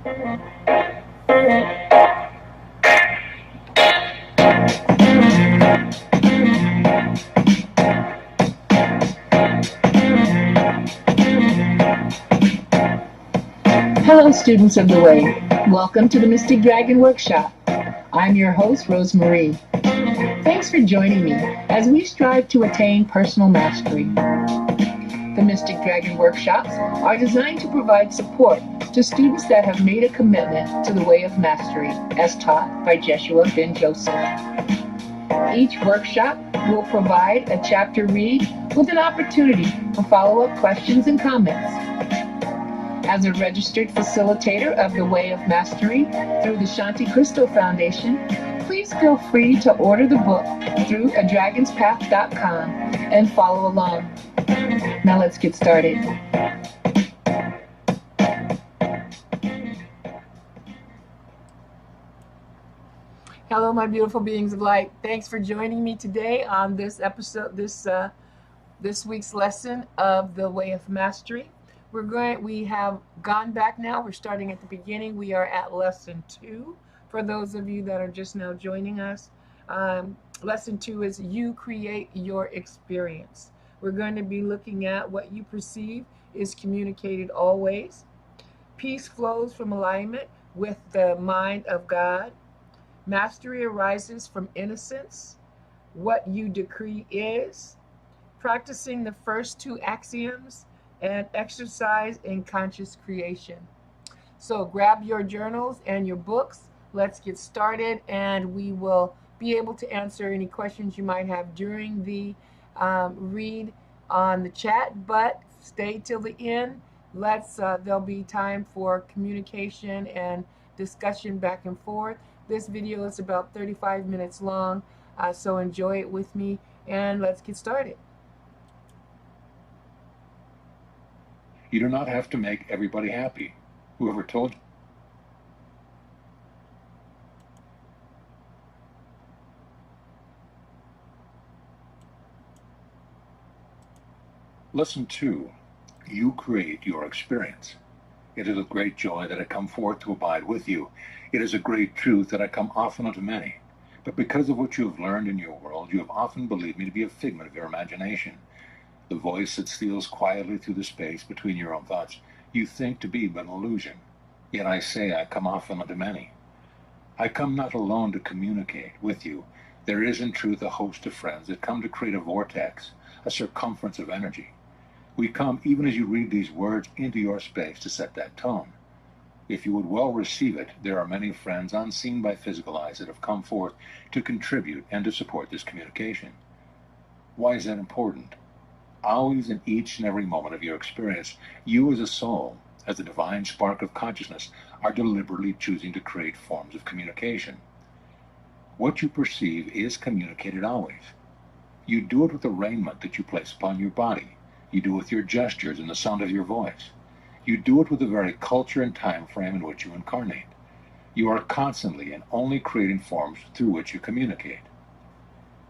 Hello, students of the Way. Welcome to the Mystic Dragon Workshop. I'm your host, Rosemarie. Thanks for joining me as we strive to attain personal mastery. The Mystic Dragon Workshops are designed to provide support to students that have made a commitment to the way of mastery, as taught by Jeshua Ben Joseph. Each workshop will provide a chapter read with an opportunity for follow-up questions and comments. As a registered facilitator of the Way of Mastery through the Shanti Crystal Foundation, please feel free to order the book through adragonspath.com and follow along. Now let's get started. Hello, my beautiful beings of light. Thanks for joining me today on this episode, this week's lesson of the Way of Mastery. We have gone back now. We're starting at the beginning. We are at lesson 2. For those of you that are just now joining us, lesson 2 is you create your experience. We're going to be looking at what you perceive is communicated always. Peace flows from alignment with the mind of God. Mastery arises from innocence. What you decree is. Practicing the first 2 axioms and exercise in conscious creation. So grab your journals and your books. Let's get started, and we will be able to answer any questions you might have during the read on the chat, but stay till the end. There'll be time for communication and discussion back and forth. This video is about 35 minutes long, so enjoy it with me, and let's get started. You do not have to make everybody happy. Whoever told you? Lesson 2. You create your experience. It is with great joy that I come forth to abide with you. It is a great truth that I come often unto many. But because of what you have learned in your world, you have often believed me to be a figment of your imagination. The voice that steals quietly through the space between your own thoughts, you think to be but an illusion. Yet I say I come often unto many. I come not alone to communicate with you. There is in truth a host of friends that come to create a vortex, a circumference of energy. We come, even as you read these words, into your space to set that tone. If you would well receive it, there are many friends unseen by physical eyes that have come forth to contribute and to support this communication. Why is that important? Always in each and every moment of your experience, you as a soul, as a divine spark of consciousness, are deliberately choosing to create forms of communication. What you perceive is communicated always. You do it with the raiment that you place upon your body. You do it with your gestures and the sound of your voice. You do it with the very culture and time frame in which you incarnate. You are constantly and only creating forms through which you communicate.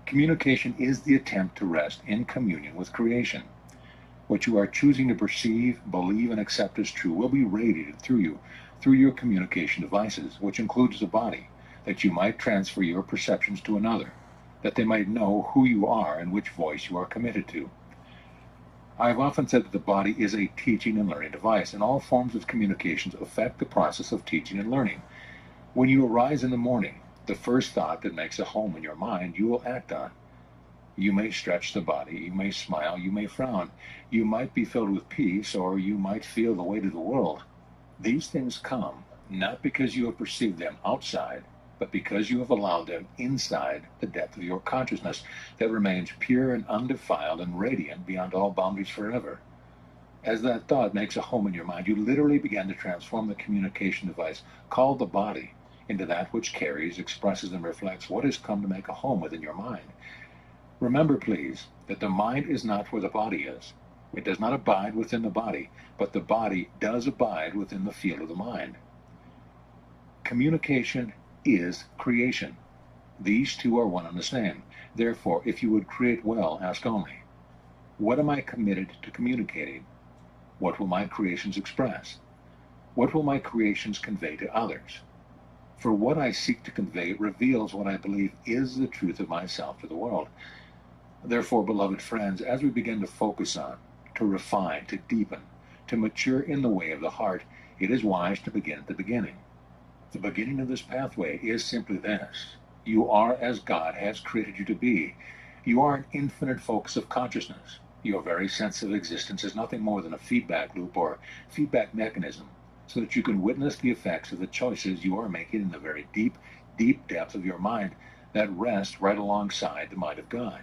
Communication is the attempt to rest in communion with creation. What you are choosing to perceive, believe, and accept as true will be radiated through you, through your communication devices, which includes the body, that you might transfer your perceptions to another, that they might know who you are and which voice you are committed to. I have often said that the body is a teaching and learning device, and all forms of communications affect the process of teaching and learning. When you arise in the morning, the first thought that makes a home in your mind you will act on. You may stretch the body, you may smile, you may frown, you might be filled with peace, or you might feel the weight of the world. These things come not because you have perceived them outside, but because you have allowed them inside the depth of your consciousness that remains pure and undefiled and radiant beyond all boundaries forever. As that thought makes a home in your mind, you literally begin to transform the communication device called the body into that which carries, expresses, and reflects what has come to make a home within your mind. Remember, please, that the mind is not where the body is. It does not abide within the body, but the body does abide within the field of the mind. Communication is creation. These two are one and the same. Therefore, if you would create well, ask only, what am I committed to communicating? What will my creations express? What will my creations convey to others? For what I seek to convey reveals what I believe is the truth of myself to the world. Therefore, beloved friends, as we begin to focus on, to refine, to deepen, to mature in the way of the heart, it is wise to begin at the beginning. The beginning of this pathway is simply this: you are as God has created you to be. You are an infinite focus of consciousness. Your very sense of existence is nothing more than a feedback loop or feedback mechanism, so that you can witness the effects of the choices you are making in the very deep, deep depth of your mind that rest right alongside the mind of God.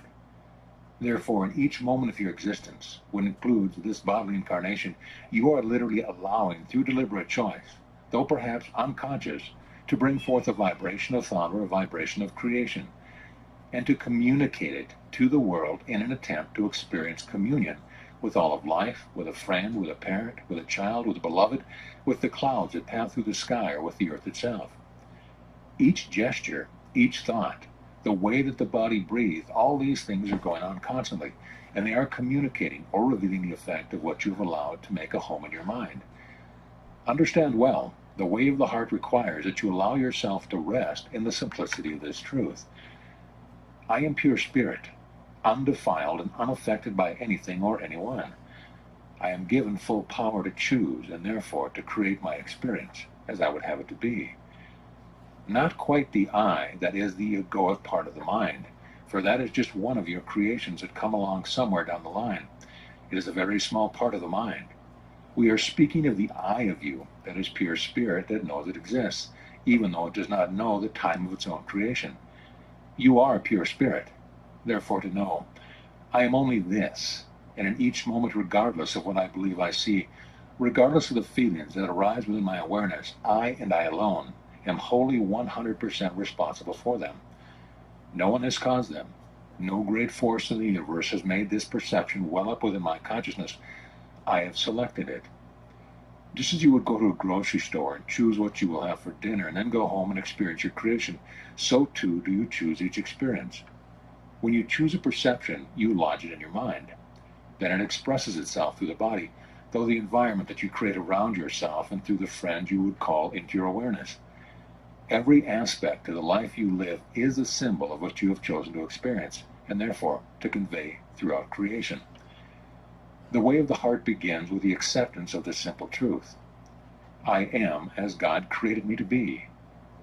Therefore, in each moment of your existence, when it includes this bodily incarnation, you are literally allowing, through deliberate choice, though perhaps unconscious, to bring forth a vibration of thought or a vibration of creation, and to communicate it to the world in an attempt to experience communion with all of life, with a friend, with a parent, with a child, with a beloved, with the clouds that pass through the sky, or with the earth itself. Each gesture, each thought, the way that the body breathes, all these things are going on constantly, and they are communicating or revealing the effect of what you've allowed to make a home in your mind. Understand well, the way of the heart requires that you allow yourself to rest in the simplicity of this truth. I am pure spirit, undefiled and unaffected by anything or anyone. I am given full power to choose and therefore to create my experience as I would have it to be. Not quite the I that is the egoic part of the mind, for that is just one of your creations that come along somewhere down the line. It is a very small part of the mind. We are speaking of the I of you, that is pure spirit that knows it exists, even though it does not know the time of its own creation. You are pure spirit, therefore to know, I am only this, and in each moment, regardless of what I believe I see, regardless of the feelings that arise within my awareness, I and I alone am wholly 100% responsible for them. No one has caused them. No great force in the universe has made this perception well up within my consciousness. I have selected it. Just as you would go to a grocery store and choose what you will have for dinner and then go home and experience your creation, so too do you choose each experience. When you choose a perception, you lodge it in your mind. Then it expresses itself through the body, through the environment that you create around yourself and through the friends you would call into your awareness. Every aspect of the life you live is a symbol of what you have chosen to experience, and therefore to convey throughout creation. The way of the heart begins with the acceptance of this simple truth. I am as God created me to be.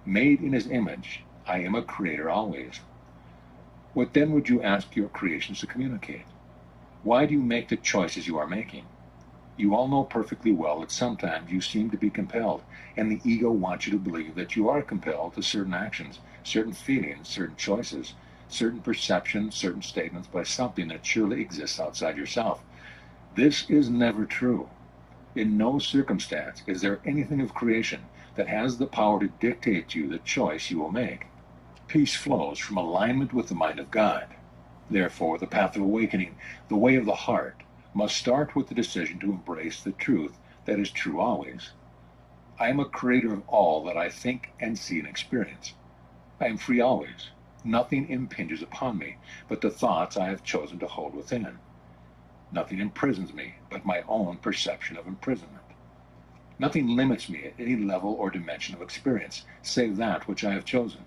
Made in His image, I am a creator always. What then would you ask your creations to communicate? Why do you make the choices you are making? You all know perfectly well that sometimes you seem to be compelled, and the ego wants you to believe that you are compelled to certain actions, certain feelings, certain choices, certain perceptions, certain statements by something that surely exists outside yourself. This is never true. In no circumstance is there anything of creation that has the power to dictate to you the choice you will make. Peace flows from alignment with the mind of God. Therefore, the path of awakening, the way of the heart, must start with the decision to embrace the truth that is true always. I am a creator of all that I think and see and experience. I am free always. Nothing impinges upon me but the thoughts I have chosen to hold within. Nothing imprisons me but my own perception of imprisonment. Nothing limits me at any level or dimension of experience, save that which I have chosen.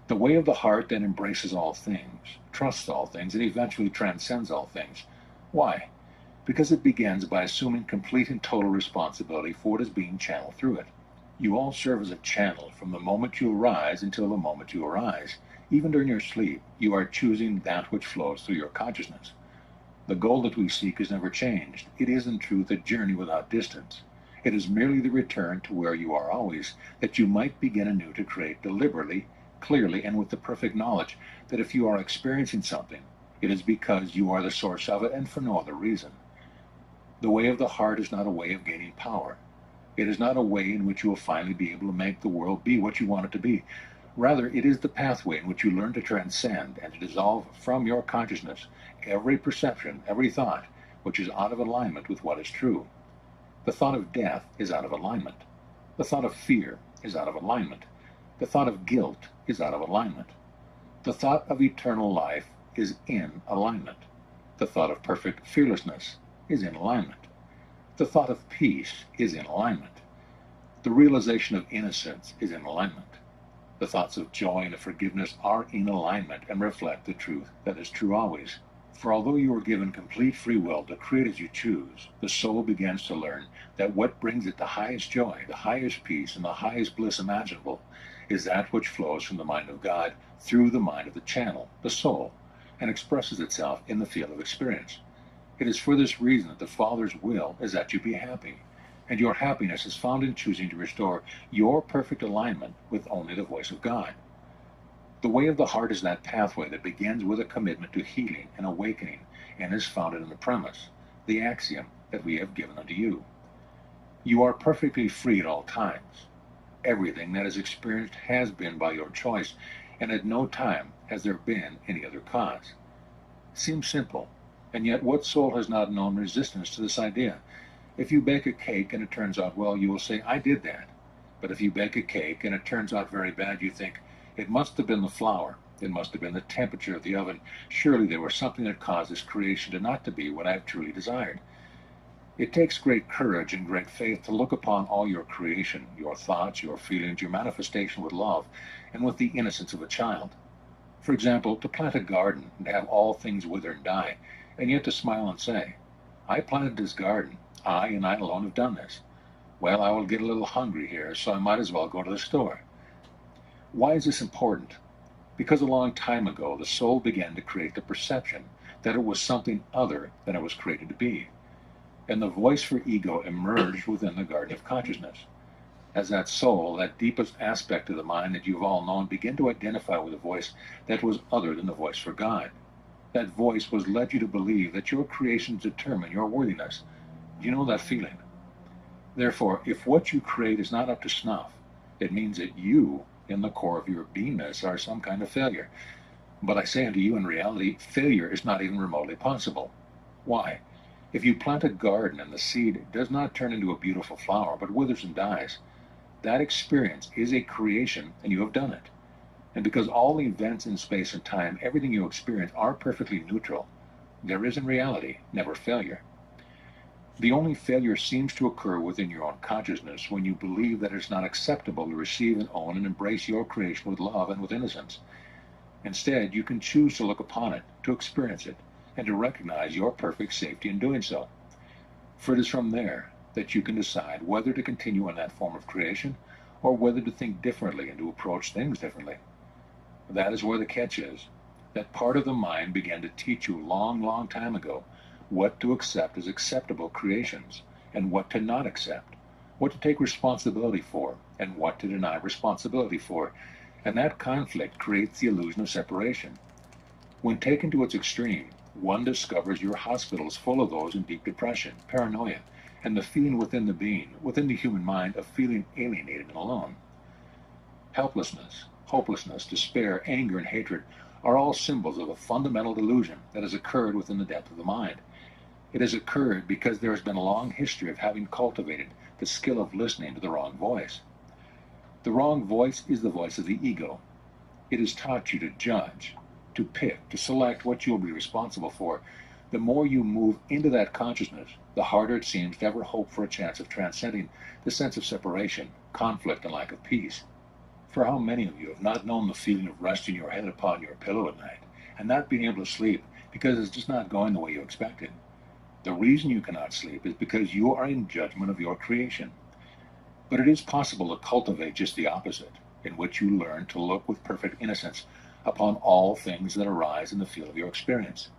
The way of the heart then embraces all things, trusts all things, and eventually transcends all things. Why? Because it begins by assuming complete and total responsibility for what is being channeled through it. You all serve as a channel from the moment you arise until the moment you arise. Even during your sleep, you are choosing that which flows through your consciousness. The goal that we seek is never changed. It is in truth a journey without distance. It is merely the return to where you are always, that you might begin anew to create deliberately, clearly, and with the perfect knowledge that if you are experiencing something, it is because you are the source of it and for no other reason. The way of the heart is not a way of gaining power. It is not a way in which you will finally be able to make the world be what you want it to be. Rather, it is the pathway in which you learn to transcend and to dissolve from your consciousness every perception, every thought, which is out of alignment with what is true. The thought of death is out of alignment. The thought of fear is out of alignment. The thought of guilt is out of alignment. The thought of eternal life is in alignment. The thought of perfect fearlessness is in alignment. The thought of peace is in alignment. The realization of innocence is in alignment. The thoughts of joy and of forgiveness are in alignment and reflect the truth that is true always. For although you are given complete free will to create as you choose, the soul begins to learn that what brings it the highest joy, the highest peace, and the highest bliss imaginable is that which flows from the mind of God through the mind of the channel, the soul, and expresses itself in the field of experience. It is for this reason that the Father's will is that you be happy, and your happiness is found in choosing to restore your perfect alignment with only the voice of God. The way of the heart is that pathway that begins with a commitment to healing and awakening and is founded in the premise, the axiom that we have given unto you. You are perfectly free at all times. Everything that is experienced has been by your choice, and at no time has there been any other cause. Seems simple, and yet what soul has not known resistance to this idea? If you bake a cake and it turns out well, you will say, I did that. But if you bake a cake and it turns out very bad, you think, it must have been the flour. It must have been the temperature of the oven. Surely there was something that caused this creation to not to be what I have truly desired. It takes great courage and great faith to look upon all your creation, your thoughts, your feelings, your manifestation with love and with the innocence of a child. For example, to plant a garden and have all things wither and die, and yet to smile and say, I planted this garden. I and I alone have done this. Well, I will get a little hungry here, so I might as well go to the store. Why is this important? Because a long time ago, the soul began to create the perception that it was something other than it was created to be. And the voice for ego emerged within the garden of consciousness. As that soul, that deepest aspect of the mind that you've all known, began to identify with a voice that was other than the voice for God. That voice was led you to believe that your creations determine your worthiness. You know that feeling. Therefore, if what you create is not up to snuff, it means that you, in the core of your beingness, are some kind of failure. But I say unto you, in reality, failure is not even remotely possible. Why? If you plant a garden and the seed does not turn into a beautiful flower, but withers and dies, that experience is a creation, and you have done it. And because all events in space and time, everything you experience, are perfectly neutral, there is in reality never failure. The only failure seems to occur within your own consciousness when you believe that it's not acceptable to receive and own and embrace your creation with love and with innocence. Instead, you can choose to look upon it, to experience it, and to recognize your perfect safety in doing so. For it is from there that you can decide whether to continue in that form of creation or whether to think differently and to approach things differently. That is where the catch is. That part of the mind began to teach you long, long time ago what to accept as acceptable creations and what to not accept, what to take responsibility for and what to deny responsibility for, and that conflict creates the illusion of separation. When taken to its extreme, one discovers your hospitals full of those in deep depression, paranoia, and the feeling within the being, within the human mind, of feeling alienated and alone. Helplessness, hopelessness, despair, anger, and hatred are all symbols of a fundamental delusion that has occurred within the depth of the mind. It has occurred because there has been a long history of having cultivated the skill of listening to the wrong voice. The wrong voice is the voice of the ego. It has taught you to judge, to pick, to select what you will be responsible for. The more you move into that consciousness, the harder it seems to ever hope for a chance of transcending the sense of separation, conflict, and lack of peace. For how many of you have not known the feeling of resting your head upon your pillow at night and not being able to sleep because it's just not going the way you expected? The reason you cannot sleep is because you are in judgment of your creation. But it is possible to cultivate just the opposite, in which you learn to look with perfect innocence upon all things that arise in the field of your experience.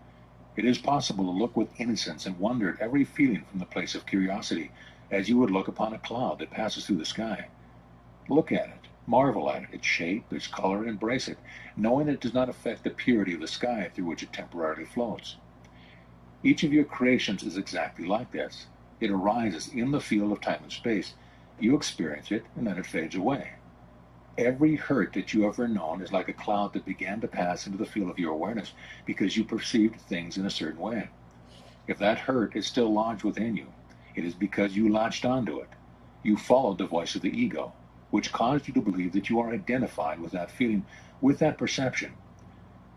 It is possible to look with innocence and wonder at every feeling from the place of curiosity, as you would look upon a cloud that passes through the sky. Look at it, marvel at it, its shape, its color, and embrace it, knowing it does not affect the purity of the sky through which it temporarily floats. Each of your creations is exactly like this. It arises in the field of time and space. You experience it, and then it fades away. Every hurt that you ever known is like a cloud that began to pass into the field of your awareness because you perceived things in a certain way. If that hurt is still lodged within you, it is because you latched onto it. You followed the voice of the ego, which caused you to believe that you are identified with that feeling, with that perception.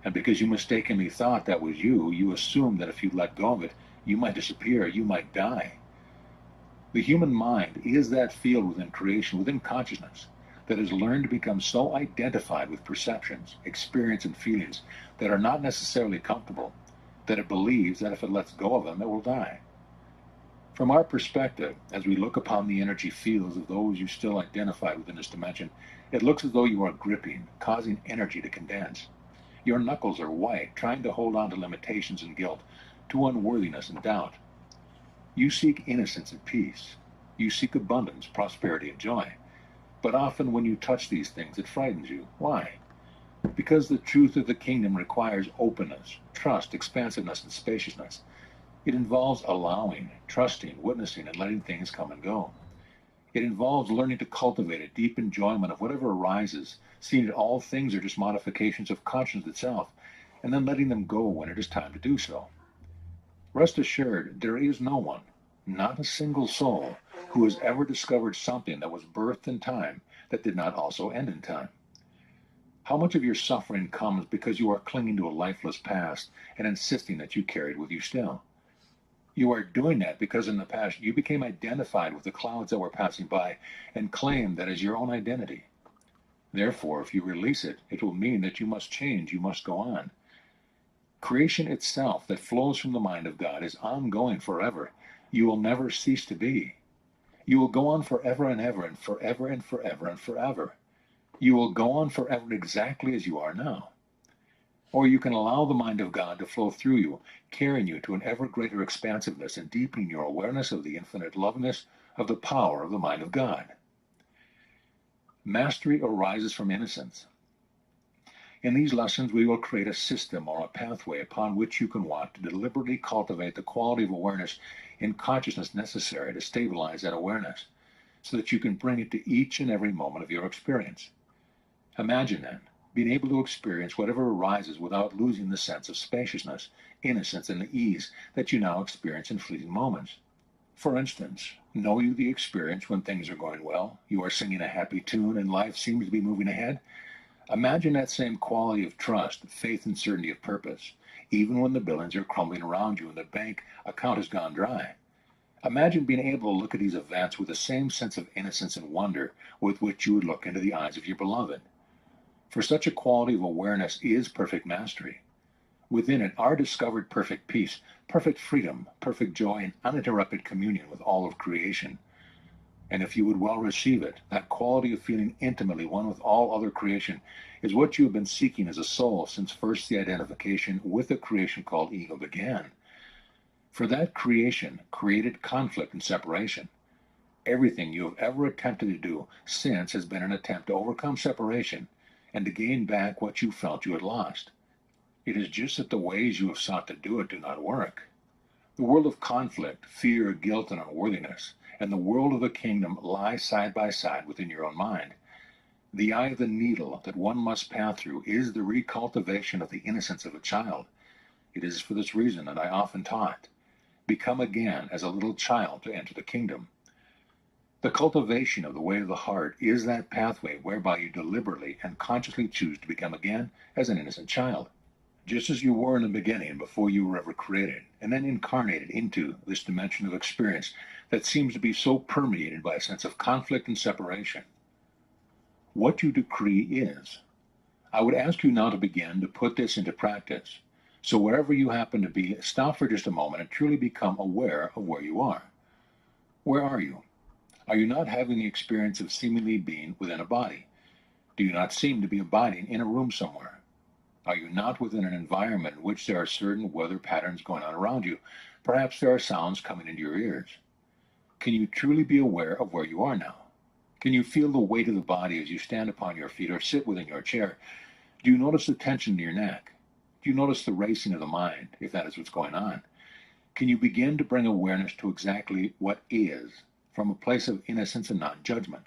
And because you mistakenly thought that was you, you assumed that if you let go of it, you might disappear, you might die. The human mind is that field within creation, within consciousness, that has learned to become so identified with perceptions, experience, and feelings that are not necessarily comfortable, that it believes that if it lets go of them, it will die. From our perspective, as we look upon the energy fields of those you still identify within this dimension, it looks as though you are gripping, causing energy to condense. Your knuckles are white, trying to hold on to limitations and guilt, to unworthiness and doubt. You seek innocence and peace. You seek abundance, prosperity, and joy. But often when you touch these things, it frightens you. Why? Because the truth of the kingdom requires openness, trust, expansiveness, and spaciousness. It involves allowing, trusting, witnessing, and letting things come and go. It involves learning to cultivate a deep enjoyment of whatever arises, seeing that all things are just modifications of conscience itself, and then letting them go when it is time to do so. Rest assured, there is no one, not a single soul, who has ever discovered something that was birthed in time that did not also end in time. How much of your suffering comes because you are clinging to a lifeless past and insisting that you carry it with you still? You are doing that because in the past you became identified with the clouds that were passing by and claimed that as your own identity. Therefore, if you release it, it will mean that you must change, you must go on. Creation itself that flows from the mind of God is ongoing forever. You will never cease to be. You will go on forever and ever and forever and forever and forever. You will go on forever exactly as you are now. Or you can allow the mind of God to flow through you, carrying you to an ever greater expansiveness and deepening your awareness of the infinite loveness of the power of the mind of God. Mastery arises from innocence. In these lessons, we will create a system or a pathway upon which you can walk to deliberately cultivate the quality of awareness and consciousness necessary to stabilize that awareness, so that you can bring it to each and every moment of your experience. Imagine then, being able to experience whatever arises without losing the sense of spaciousness, innocence, and the ease that you now experience in fleeting moments. For instance, know you the experience when things are going well, you are singing a happy tune, and life seems to be moving ahead? Imagine that same quality of trust, faith, and certainty of purpose, even when the billions are crumbling around you and the bank account has gone dry. Imagine being able to look at these events with the same sense of innocence and wonder with which you would look into the eyes of your beloved. For such a quality of awareness is perfect mastery. Within it are discovered perfect peace, perfect freedom, perfect joy, and uninterrupted communion with all of creation. And if you would well receive it, that quality of feeling intimately one with all other creation is what you have been seeking as a soul since first the identification with the creation called ego began. For that creation created conflict and separation. Everything you have ever attempted to do since has been an attempt to overcome separation and to gain back what you felt you had lost. It is just that the ways you have sought to do it do not work. The world of conflict, fear, guilt, and unworthiness, and the world of the kingdom lie side by side within your own mind. The eye of the needle that one must pass through is the recultivation of the innocence of a child. It is for this reason that I often taught, become again as a little child to enter the kingdom. The cultivation of the way of the heart is that pathway whereby you deliberately and consciously choose to become again as an innocent child, just as you were in the beginning before you were ever created, and then incarnated into this dimension of experience that seems to be so permeated by a sense of conflict and separation. What you decree is. I would ask you now to begin to put this into practice. So wherever you happen to be, stop for just a moment and truly become aware of where you are. Where are you? Are you not having the experience of seemingly being within a body? Do you not seem to be abiding in a room somewhere? Are you not within an environment in which there are certain weather patterns going on around you? Perhaps there are sounds coming into your ears. Can you truly be aware of where you are now? Can you feel the weight of the body as you stand upon your feet or sit within your chair? Do you notice the tension in your neck? Do you notice the racing of the mind, if that is what's going on? Can you begin to bring awareness to exactly what is, from a place of innocence and non-judgment?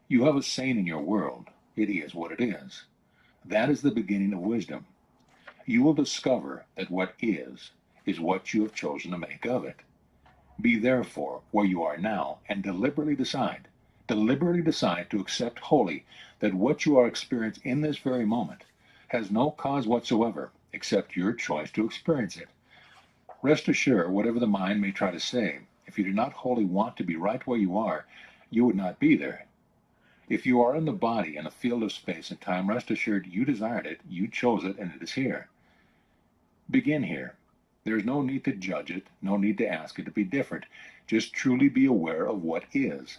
You have a saying in your world, it is what it is. That is the beginning of wisdom. You will discover that what is what you have chosen to make of it. Be therefore where you are now and deliberately decide to accept wholly that what you are experiencing in this very moment has no cause whatsoever except your choice to experience it. Rest assured, whatever the mind may try to say, If you did not wholly want to be right where you are, you would not be there. If you are in the body in a field of space and time, rest assured you desired it, you chose it, and it is here. Begin here. There is no need to judge it, no need to ask it to be different. Just truly be aware of what is.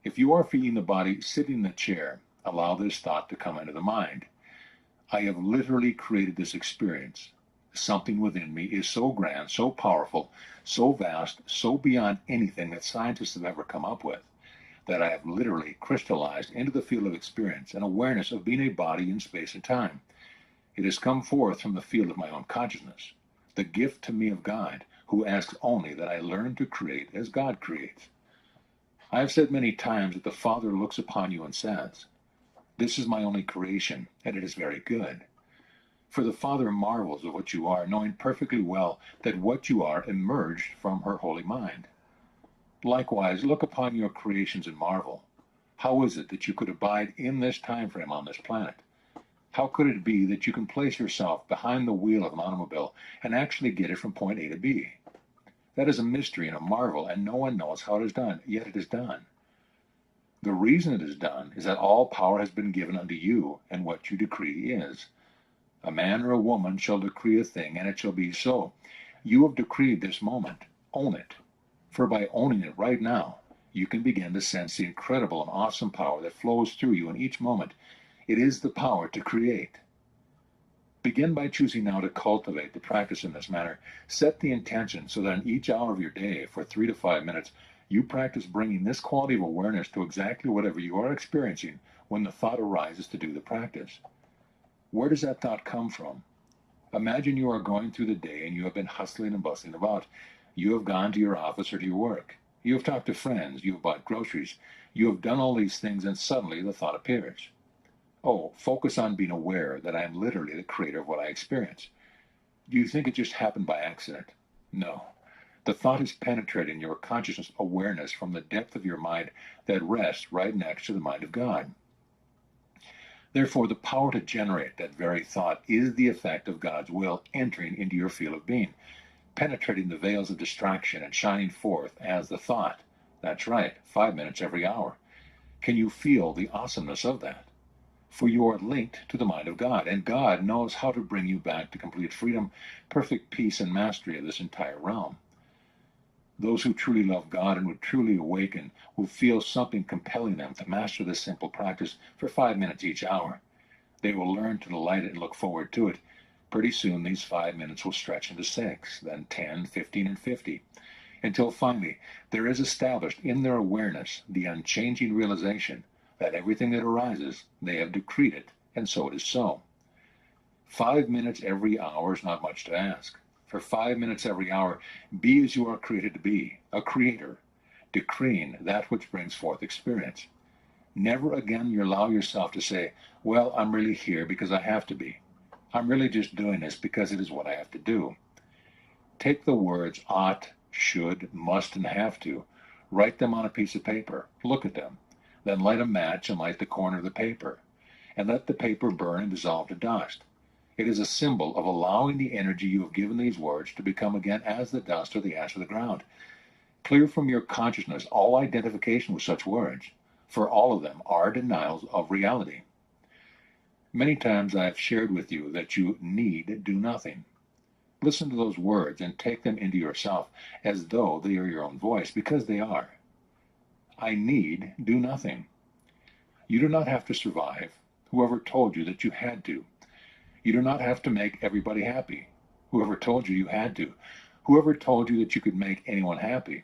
If you are feeling the body sitting in the chair, allow this thought to come into the mind. I have literally created this experience. Something within me is so grand, so powerful, so vast, so beyond anything that scientists have ever come up with, that I have literally crystallized into the field of experience and awareness of being a body in space and time. It has come forth from the field of my own consciousness, the gift to me of God, who asks only that I learn to create as God creates. I have said many times that the Father looks upon you and says, "This is my only creation, and it is very good." For the Father marvels at what you are, knowing perfectly well that what you are emerged from her holy mind. Likewise, look upon your creations and marvel. How is it that you could abide in this time frame on this planet? How could it be that you can place yourself behind the wheel of an automobile and actually get it from point A to B? That is a mystery and a marvel, and no one knows how it is done, yet it is done. The reason it is done is that all power has been given unto you, and what you decree is. A man or a woman shall decree a thing, and it shall be so. You have decreed this moment. Own it. For by owning it right now, you can begin to sense the incredible and awesome power that flows through you in each moment. It is the power to create. Begin by choosing now to cultivate the practice in this manner. Set the intention so that in each hour of your day, for 3 to 5 minutes, you practice bringing this quality of awareness to exactly whatever you are experiencing when the thought arises to do the practice. Where does that thought come from? Imagine you are going through the day and you have been hustling and bustling about. You have gone to your office or to your work. You have talked to friends. You have bought groceries. You have done all these things, and suddenly the thought appears. Oh, focus on being aware that I am literally the creator of what I experience. Do you think it just happened by accident? No. The thought is penetrating your consciousness awareness from the depth of your mind that rests right next to the mind of God. Therefore, the power to generate that very thought is the effect of God's will entering into your field of being, penetrating the veils of distraction and shining forth as the thought. That's right, 5 minutes every hour. Can you feel the awesomeness of that? For you are linked to the mind of God, and God knows how to bring you back to complete freedom, perfect peace, and mastery of this entire realm. Those who truly love God and would truly awaken will feel something compelling them to master this simple practice for 5 minutes each hour. They will learn to delight it and look forward to it. Pretty soon these 5 minutes will stretch into 6, then 10, 15, and 50, until finally there is established in their awareness the unchanging realization that everything that arises, they have decreed it, and so it is so. 5 minutes every hour is not much to ask. For 5 minutes every hour, be as you are created to be, a creator, decreeing that which brings forth experience. Never again you allow yourself to say, well, I'm really here because I have to be. I'm really just doing this because it is what I have to do. Take the words ought, should, must, and have to, write them on a piece of paper, look at them, then light a match and light the corner of the paper, and let the paper burn and dissolve to dust. It is a symbol of allowing the energy you have given these words to become again as the dust or the ash of the ground. Clear from your consciousness all identification with such words, for all of them are denials of reality. Many times I have shared with you that you need do nothing. Listen to those words and take them into yourself as though they are your own voice, because they are. I need do nothing. You do not have to survive. Whoever told you that you had to? You do not have to make everybody happy. Whoever told you you had to? Whoever told you that you could make anyone happy?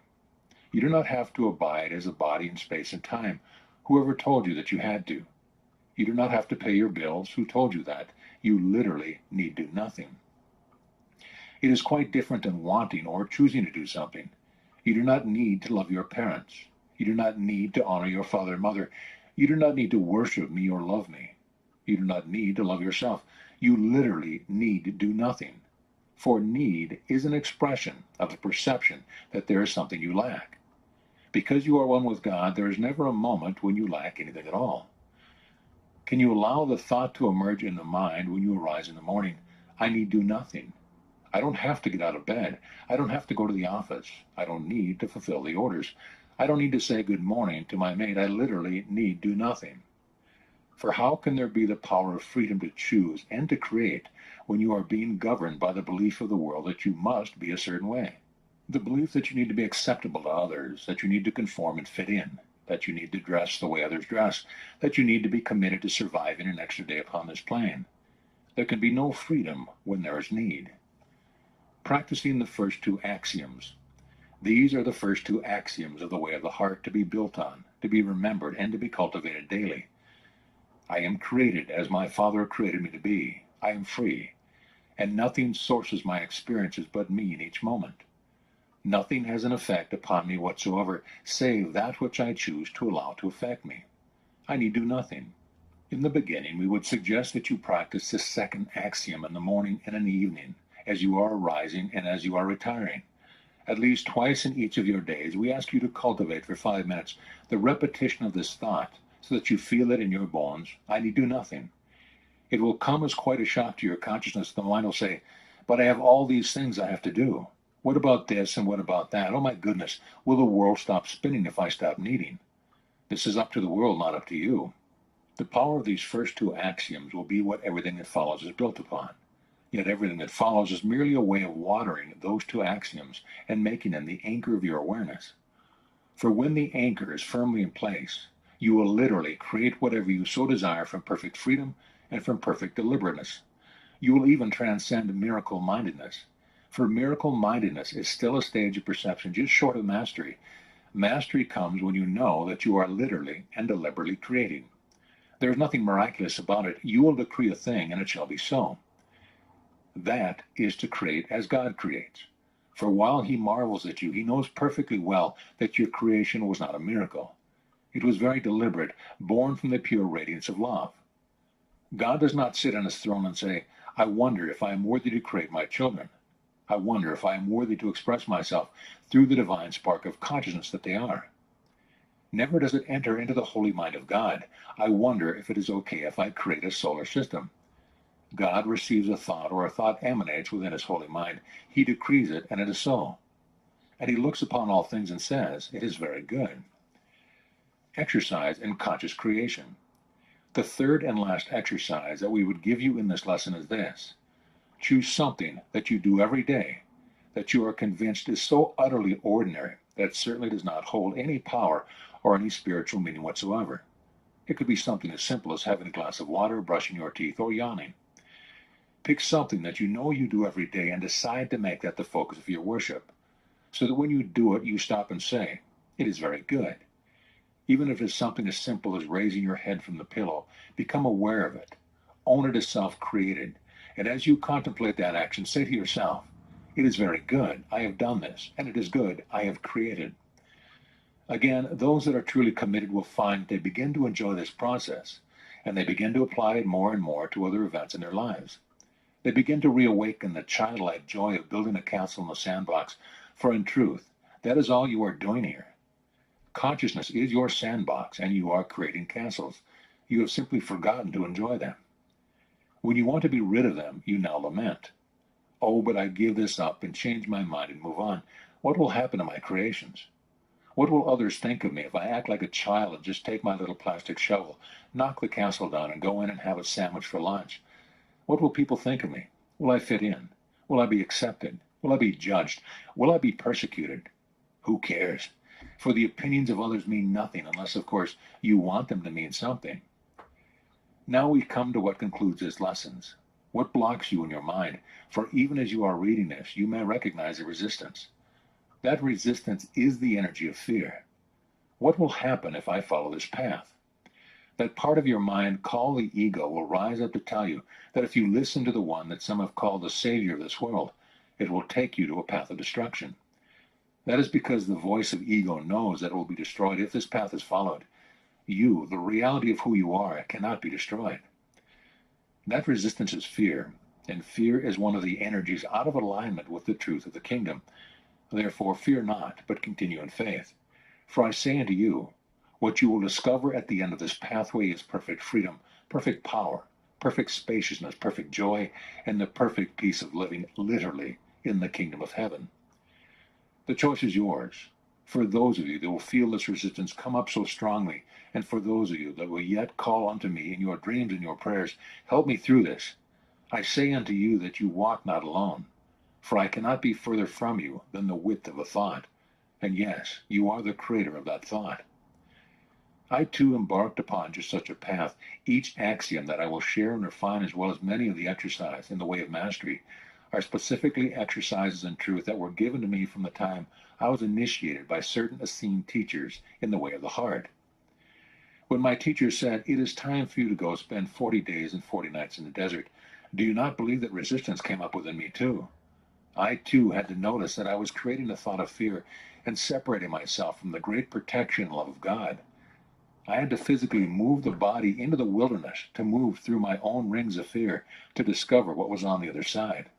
You do not have to abide as a body in space and time. Whoever told you that you had to? You do not have to pay your bills. Who told you that? You literally need do nothing. It is quite different than wanting or choosing to do something. You do not need to love your parents. You do not need to honor your father and mother. You do not need to worship me or love me. You do not need to love yourself. You literally need to do nothing. For need is an expression of the perception that there is something you lack. Because you are one with God, there is never a moment when you lack anything at all. Can you allow the thought to emerge in the mind when you arise in the morning, I need do nothing? I don't have to get out of bed. I don't have to go to the office. I don't need to fulfill the orders. I don't need to say good morning to my maid. I literally need do nothing. For how can there be the power of freedom to choose and to create when you are being governed by the belief of the world that you must be a certain way? The belief that you need to be acceptable to others, that you need to conform and fit in, that you need to dress the way others dress, that you need to be committed to surviving an extra day upon this plane. There can be no freedom when there is need. Practicing the first two axioms. These are the first two axioms of the way of the heart to be built on, to be remembered, and to be cultivated daily. I am created as my Father created me to be. I am free, and nothing sources my experiences but me in each moment. Nothing has an effect upon me whatsoever, save that which I choose to allow to affect me. I need do nothing. In the beginning, we would suggest that you practice this second axiom in the morning and in the evening, as you are arising and as you are retiring. At least twice in each of your days, we ask you to cultivate for 5 minutes the repetition of this thought so that you feel it in your bones. I need do nothing. It will come as quite a shock to your consciousness. The mind will say, but I have all these things I have to do. What about this and what about that? Oh my goodness, will the world stop spinning if I stop needing? This is up to the world, not up to you. The power of these first two axioms will be what everything that follows is built upon. Yet everything that follows is merely a way of watering those two axioms and making them the anchor of your awareness. For when the anchor is firmly in place, you will literally create whatever you so desire from perfect freedom and from perfect deliberateness. You will even transcend miracle-mindedness. For miracle-mindedness is still a stage of perception just short of mastery. Mastery comes when you know that you are literally and deliberately creating. There is nothing miraculous about it. You will decree a thing, and it shall be so. That is to create as God creates. For while he marvels at you, he knows perfectly well that your creation was not a miracle. It was very deliberate, born from the pure radiance of love. God does not sit on his throne and say, I wonder if I am worthy to create my children. I wonder if I am worthy to express myself through the divine spark of consciousness that they are. Never does it enter into the holy mind of God. I wonder if it is okay if I create a solar system. God receives a thought, or a thought emanates within his holy mind. He decrees it, and it is so. And he looks upon all things and says, it is very good. Exercise in conscious creation. The third and last exercise that we would give you in this lesson is this. Choose something that you do every day that you are convinced is so utterly ordinary that it certainly does not hold any power or any spiritual meaning whatsoever. It could be something as simple as having a glass of water, brushing your teeth, or yawning. Pick something that you know you do every day and decide to make that the focus of your worship, so that when you do it, you stop and say, it is very good. Even if it is something as simple as raising your head from the pillow, become aware of it. Own it as self-created. And as you contemplate that action, say to yourself, it is very good, I have done this, and it is good, I have created. Again, those that are truly committed will find they begin to enjoy this process, and they begin to apply it more and more to other events in their lives. They begin to reawaken the childlike joy of building a castle in the sandbox, for in truth, that is all you are doing here. Consciousness is your sandbox, and you are creating castles. You have simply forgotten to enjoy them. When you want to be rid of them, you now lament. Oh, but I give this up and change my mind and move on. What will happen to my creations? What will others think of me if I act like a child and just take my little plastic shovel, knock the castle down, and go in and have a sandwich for lunch? What will people think of me? Will I fit in? Will I be accepted? Will I be judged? Will I be persecuted? Who cares? For the opinions of others mean nothing unless, of course, you want them to mean something. Now we come to what concludes this lessons. What blocks you in your mind? For even as you are reading this, you may recognize a resistance. That resistance is the energy of fear. What will happen if I follow this path? That part of your mind called the ego will rise up to tell you that if you listen to the one that some have called the savior of this world, it will take you to a path of destruction. That is because the voice of ego knows that it will be destroyed if this path is followed. You, the reality of who you are, cannot be destroyed. That resistance is fear, and fear is one of the energies out of alignment with the truth of the kingdom. Therefore, fear not, but continue in faith. For I say unto you, what you will discover at the end of this pathway is perfect freedom, perfect power, perfect spaciousness, perfect joy, and the perfect peace of living literally in the kingdom of heaven. The choice is yours. For those of you that will feel this resistance come up so strongly, and for those of you that will yet call unto me in your dreams and your prayers, help me through this. I say unto you that you walk not alone, for I cannot be further from you than the width of a thought. And yes, you are the creator of that thought. I too embarked upon just such a path. Each axiom that I will share and refine, as well as many of the exercise in the way of mastery, are specifically exercises in truth that were given to me from the time I was initiated by certain esteemed teachers in the way of the heart. When my teacher said, "It is time for you to go spend 40 days and 40 nights in the desert," do you not believe that resistance came up within me too? I too had to notice that I was creating a thought of fear and separating myself from the great protection and love of God. I had to physically move the body into the wilderness to move through my own rings of fear to discover what was on the other side.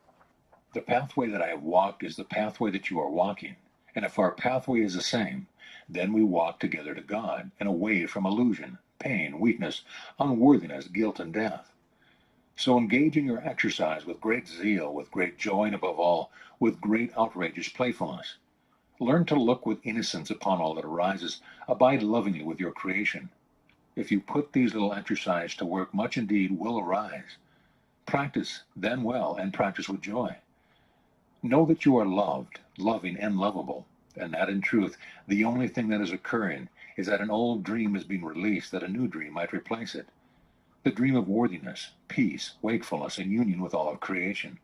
The pathway that I have walked is the pathway that you are walking. And if our pathway is the same, then we walk together to God and away from illusion, pain, weakness, unworthiness, guilt, and death. So engage in your exercise with great zeal, with great joy, and above all, with great outrageous playfulness. Learn to look with innocence upon all that arises. Abide lovingly with your creation. If you put these little exercises to work, much indeed will arise. Practice then well, and practice with joy. Know that you are loved, loving, and lovable, and that in truth, the only thing that is occurring is that an old dream is being released that a new dream might replace it. The dream of worthiness, peace, wakefulness, and union with all of creation.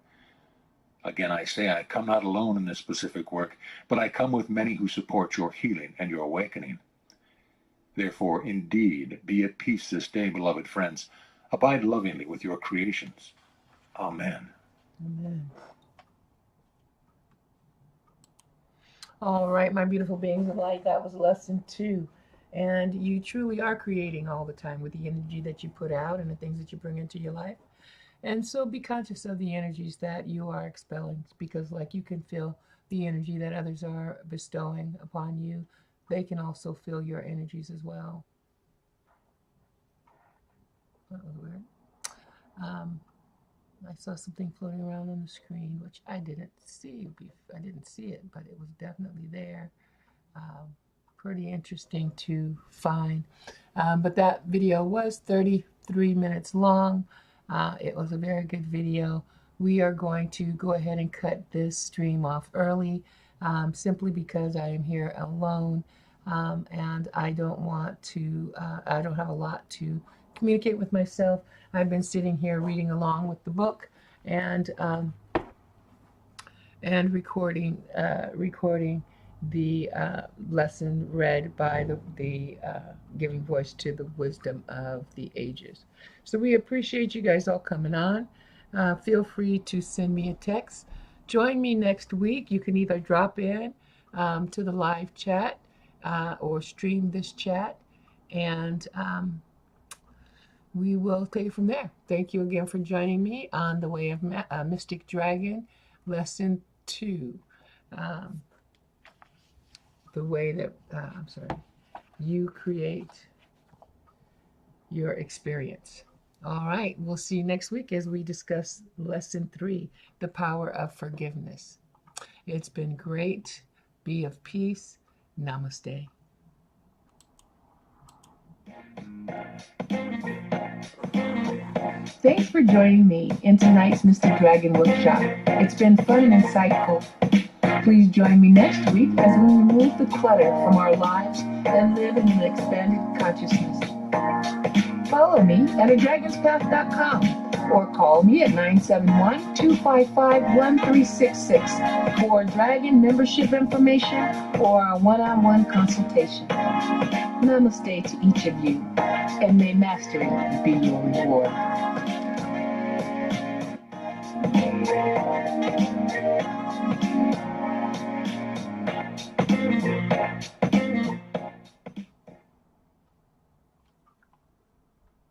Again, I say, I come not alone in this specific work, but I come with many who support your healing and your awakening. Therefore, indeed, be at peace this day, beloved friends. Abide lovingly with your creations. Amen. Amen. All right, my beautiful beings of light, that was lesson 2. And you truly are creating all the time with the energy that you put out and the things that you bring into your life. And so be conscious of the energies that you are expelling, because like you can feel the energy that others are bestowing upon you, they can also feel your energies as well. That was weird. I saw something floating around on the screen, which I didn't see. I didn't see it, but it was definitely there. Pretty interesting to find. But that video was 33 minutes long. It was a very good video. We are going to go ahead and cut this stream off early, simply because I am here alone, and I don't want to, I don't have a lot to communicate with myself. I've been sitting here reading along with the book and recording the lesson read by the giving voice to the wisdom of the ages. So we appreciate you guys all coming on. Feel free to send me a text. Join me next week. You can either drop in to the live chat or stream this chat, and we will take it from there. Thank you again for joining me on The Way of Mystic Dragon, Lesson 2. The way that, you create your experience. All right, we'll see you next week as we discuss Lesson 3, The Power of Forgiveness. It's been great. Be of peace. Namaste. Thanks for joining me in tonight's Mystic Dragon Workshop. It's been fun and insightful. Please join me next week as we remove the clutter from our lives and live in an expanded consciousness. Follow me at adragonspath.com or call me at 971-255-1366 for Dragon membership information or a one-on-one consultation. Namaste to each of you, and may mastery be your reward.